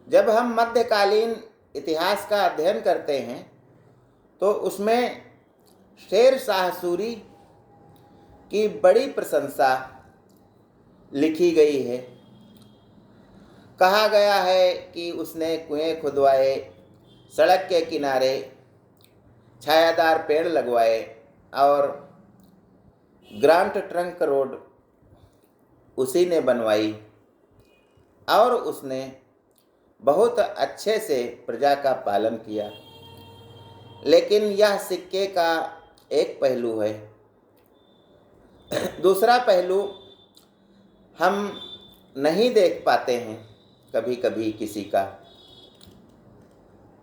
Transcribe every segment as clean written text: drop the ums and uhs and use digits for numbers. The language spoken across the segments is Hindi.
जब हम मध्यकालीन इतिहास का अध्ययन करते हैं तो उसमें शेर शाह सूरी की बड़ी प्रशंसा लिखी गई है। कहा गया है कि उसने कुएं खुदवाए, सड़क के किनारे छायादार पेड़ लगवाए और ग्रांट ट्रंक रोड उसी ने बनवाई और उसने बहुत अच्छे से प्रजा का पालन किया। लेकिन यह सिक्के का एक पहलू है। दूसरा पहलू हम नहीं देख पाते हैं कभी कभी किसी का।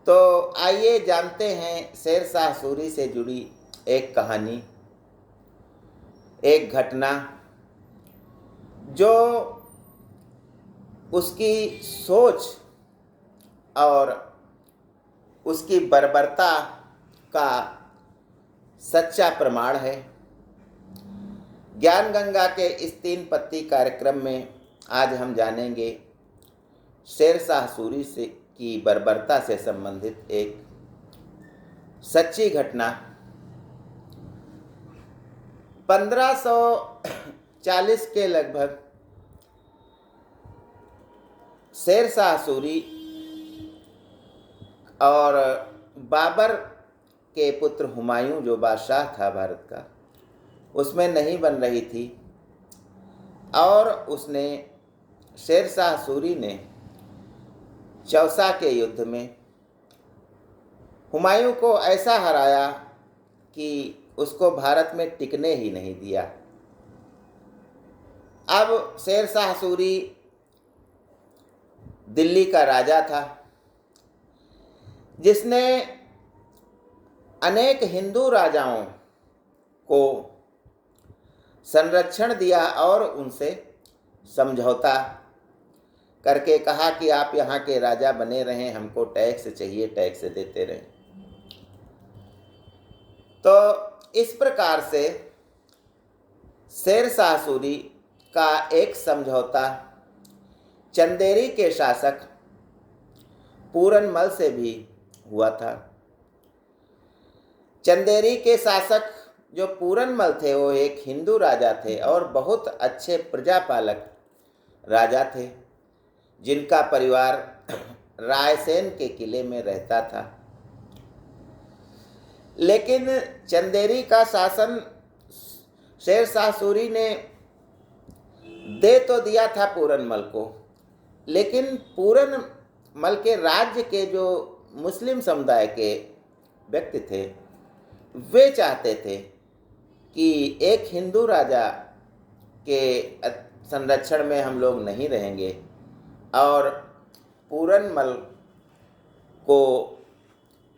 तो आइए जानते हैं शेर शाह सूरी से जुड़ी एक कहानी, एक घटना जो उसकी सोच और उसकी बर्बरता का सच्चा प्रमाण है। ज्ञान गंगा के इस 3 पत्ती कार्यक्रम में आज हम जानेंगे शेर शाह सूरी से की बर्बरता से संबंधित एक सच्ची घटना। 1540 के लगभग शेर शाह सूरी और बाबर के पुत्र हुमायूं जो बादशाह था भारत का, उसमें नहीं बन रही थी और उसने शेर शाह सूरी ने चौसा के युद्ध में हुमायूं को ऐसा हराया कि उसको भारत में टिकने ही नहीं दिया। अब शेर शाह सूरी दिल्ली का राजा था जिसने अनेक हिंदू राजाओं को संरक्षण दिया और उनसे समझौता करके कहा कि आप यहाँ के राजा बने रहें, हमको टैक्स चाहिए, टैक्स देते रहें। तो इस प्रकार से शेर शाह सूरी का एक समझौता चंदेरी के शासक पूरनमल से भी हुआ था। चंदेरी के शासक जो पूरनमल थे वो एक हिंदू राजा थे और बहुत अच्छे प्रजापालक राजा थे जिनका परिवार रायसेन के किले में रहता था। लेकिन चंदेरी का शासन शेर शाह सूरी ने दे तो दिया था पूरनमल को, लेकिन पूरनमल के राज्य के जो मुस्लिम समुदाय के व्यक्ति थे वे चाहते थे कि एक हिंदू राजा के संरक्षण में हम लोग नहीं रहेंगे और पूरनमल को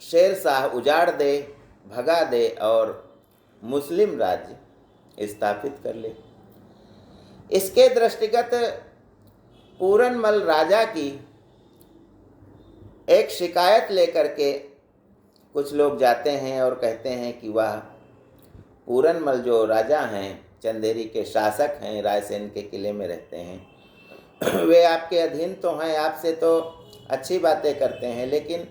शेर शाह उजाड़ दे, भगा दे और मुस्लिम राज्य स्थापित कर ले। इसके दृष्टिगत पूरनमल राजा की एक शिकायत लेकर के कुछ लोग जाते हैं और कहते हैं कि वह पूरनमल जो राजा हैं, चंदेरी के शासक हैं, रायसेन के किले में रहते हैं, वे आपके अधीन तो हैं, आपसे तो अच्छी बातें करते हैं, लेकिन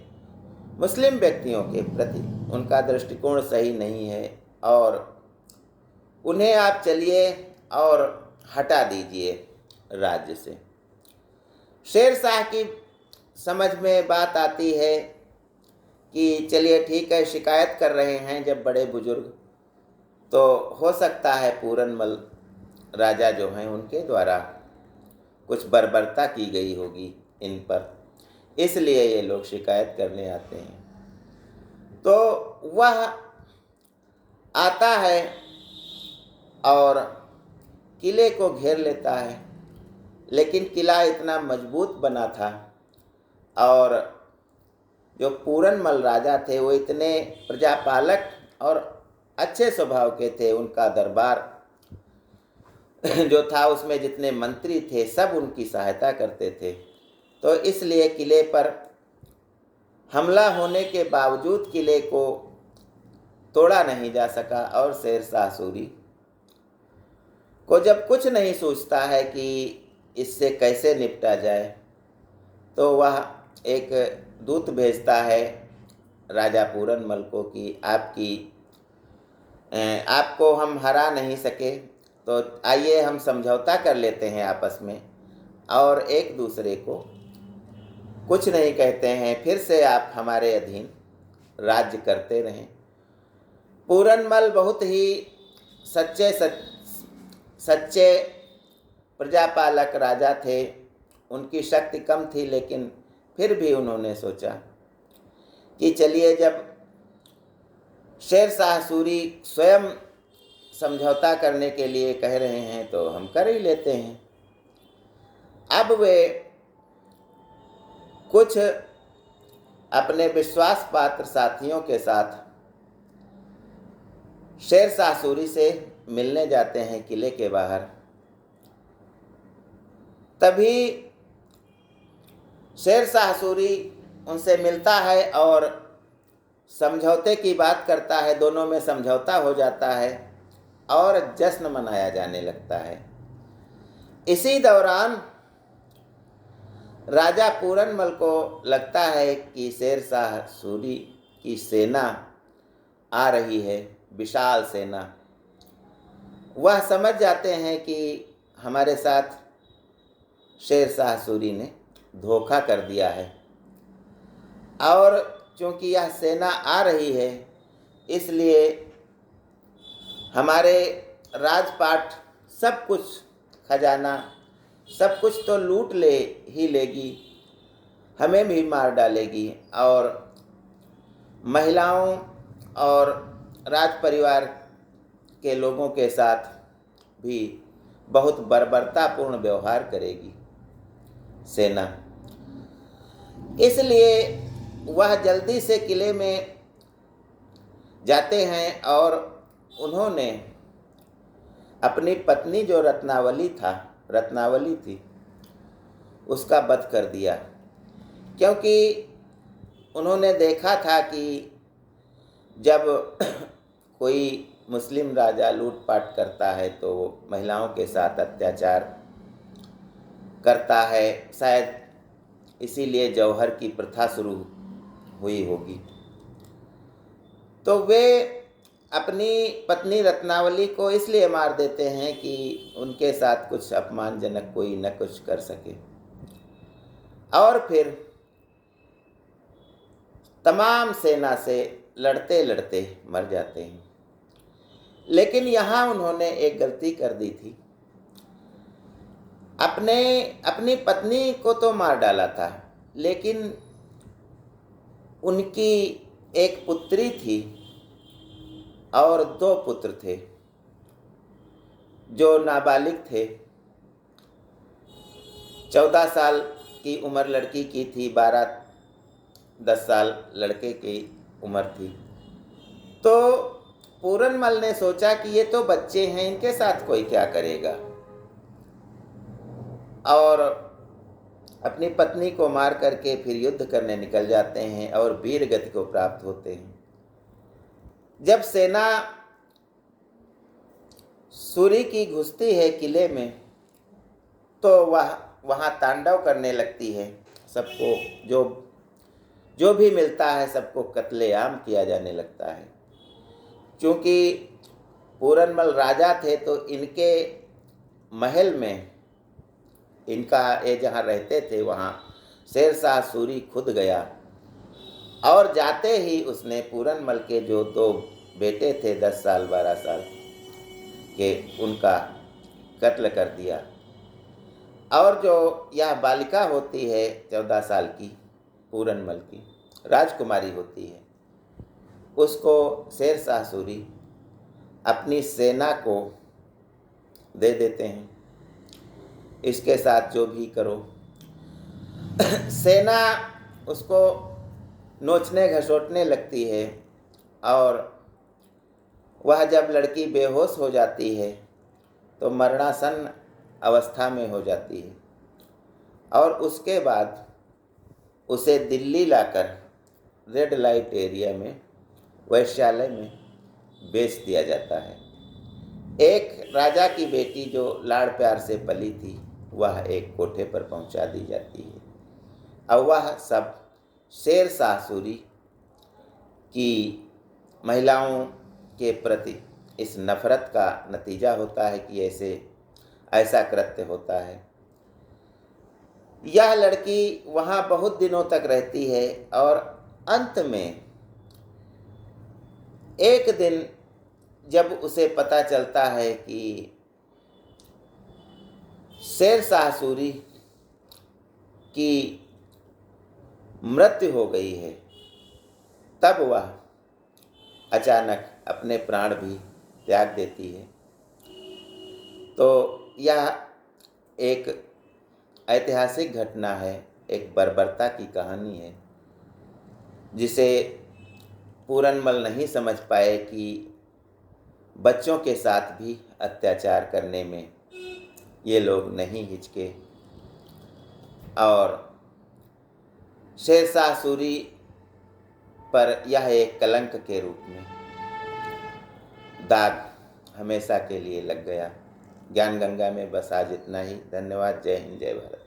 मुस्लिम व्यक्तियों के प्रति उनका दृष्टिकोण सही नहीं है और उन्हें आप चलिए और हटा दीजिए राज्य से। शेर शाह की समझ में बात आती है कि चलिए ठीक है, शिकायत कर रहे हैं जब बड़े बुजुर्ग, तो हो सकता है पूरनमल राजा जो हैं उनके द्वारा कुछ बर्बरता की गई होगी इन पर, इसलिए ये लोग शिकायत करने आते हैं। तो वह आता है और किले को घेर लेता है, लेकिन किला इतना मजबूत बना था और जो पूरनमल राजा थे वो इतने प्रजापालक और अच्छे स्वभाव के थे, उनका दरबार जो था उसमें जितने मंत्री थे सब उनकी सहायता करते थे। तो इसलिए किले पर हमला होने के बावजूद किले को तोड़ा नहीं जा सका और शेर शाह सूरी को जब कुछ नहीं सोचता है कि इससे कैसे निपटा जाए, तो वह एक दूत भेजता है राजा पूरनमल को कि आपको हम हरा नहीं सके, तो आइए हम समझौता कर लेते हैं आपस में और एक दूसरे को कुछ नहीं कहते हैं, फिर से आप हमारे अधीन राज्य करते रहें। पूरनमल बहुत ही सच्चे प्रजापालक राजा थे। उनकी शक्ति कम थी, लेकिन फिर भी उन्होंने सोचा कि चलिए, जब शेरशाह सूरी स्वयं समझौता करने के लिए कह रहे हैं तो हम कर ही लेते हैं। अब वे कुछ अपने विश्वास पात्र साथियों के साथ शेरशाह सूरी से मिलने जाते हैं किले के बाहर। तभी शेरशाह सूरी उनसे मिलता है और समझौते की बात करता है। दोनों में समझौता हो जाता है और जश्न मनाया जाने लगता है। इसी दौरान राजा पूरनमल को लगता है कि शेरशाह सूरी की सेना आ रही है, विशाल सेना। वह समझ जाते हैं कि हमारे साथ शेरशाह सूरी ने धोखा कर दिया है, और चूँकि यह सेना आ रही है इसलिए हमारे राजपाट सब कुछ, खजाना सब कुछ तो लूट ही लेगी, हमें भी मार डालेगी, और महिलाओं और राज परिवार के लोगों के साथ भी बहुत बर्बरतापूर्ण व्यवहार करेगी सेना। इसलिए वह जल्दी से किले में जाते हैं और उन्होंने अपनी पत्नी जो रत्नावली थी उसका वध कर दिया, क्योंकि उन्होंने देखा था कि जब कोई मुस्लिम राजा लूटपाट करता है तो वो महिलाओं के साथ अत्याचार करता है। शायद इसीलिए जौहर की प्रथा शुरू हुई होगी। तो वे अपनी पत्नी रत्नावली को इसलिए मार देते हैं कि उनके साथ कुछ अपमानजनक कोई न कुछ कर सके, और फिर तमाम सेना से लड़ते लड़ते मर जाते हैं। लेकिन यहाँ उन्होंने एक गलती कर दी थी। अपनी पत्नी को तो मार डाला था, लेकिन उनकी एक पुत्री थी और 2 पुत्र थे जो नाबालिग थे। 14 साल की उम्र लड़की की थी, 12-10 साल लड़के की उम्र थी। तो पूरनमल ने सोचा कि ये तो बच्चे हैं, इनके साथ कोई क्या करेगा, और अपनी पत्नी को मार करके फिर युद्ध करने निकल जाते हैं और वीर गति को प्राप्त होते हैं। जब सेना सूरी की घुसती है किले में तो वह वहाँ तांडव करने लगती है। सबको जो भी मिलता है सबको कत्लेआम किया जाने लगता है। क्योंकि पूरनमल राजा थे तो इनके महल में, इनका ये जहाँ रहते थे वहाँ शेरशाह सूरी खुद गया, और जाते ही उसने पूरनमल के जो 2 बेटे थे 10 साल 12 साल के, उनका कत्ल कर दिया। और जो यह बालिका होती है 14 साल की, पूरनमल की राजकुमारी होती है, उसको शेरशाह सूरी अपनी सेना को दे देते हैं, इसके साथ जो भी करो। सेना उसको नोचने घसोटने लगती है, और वह जब लड़की बेहोश हो जाती है तो मरणासन अवस्था में हो जाती है, और उसके बाद उसे दिल्ली लाकर रेड लाइट एरिया में वैश्यालय में बेच दिया जाता है। एक राजा की बेटी जो लाड़ प्यार से पली थी वह एक कोठे पर पहुंचा दी जाती है। अब वह सब शेर शाह सूरी की महिलाओं के प्रति इस नफ़रत का नतीजा होता है कि ऐसा कृत्य होता है। यह लड़की वहाँ बहुत दिनों तक रहती है और अंत में एक दिन जब उसे पता चलता है कि शेर शाह सूरी की मृत्यु हो गई है, तब वह अचानक अपने प्राण भी त्याग देती है। तो यह एक ऐतिहासिक घटना है, एक बर्बरता की कहानी है, जिसे पूरनमल नहीं समझ पाए कि बच्चों के साथ भी अत्याचार करने में ये लोग नहीं हिचके, और शेर शाह सूरी पर यह एक कलंक के रूप में दाग हमेशा के लिए लग गया। ज्ञान गंगा में बस आज इतना ही। धन्यवाद। जय हिंद, जय भारत।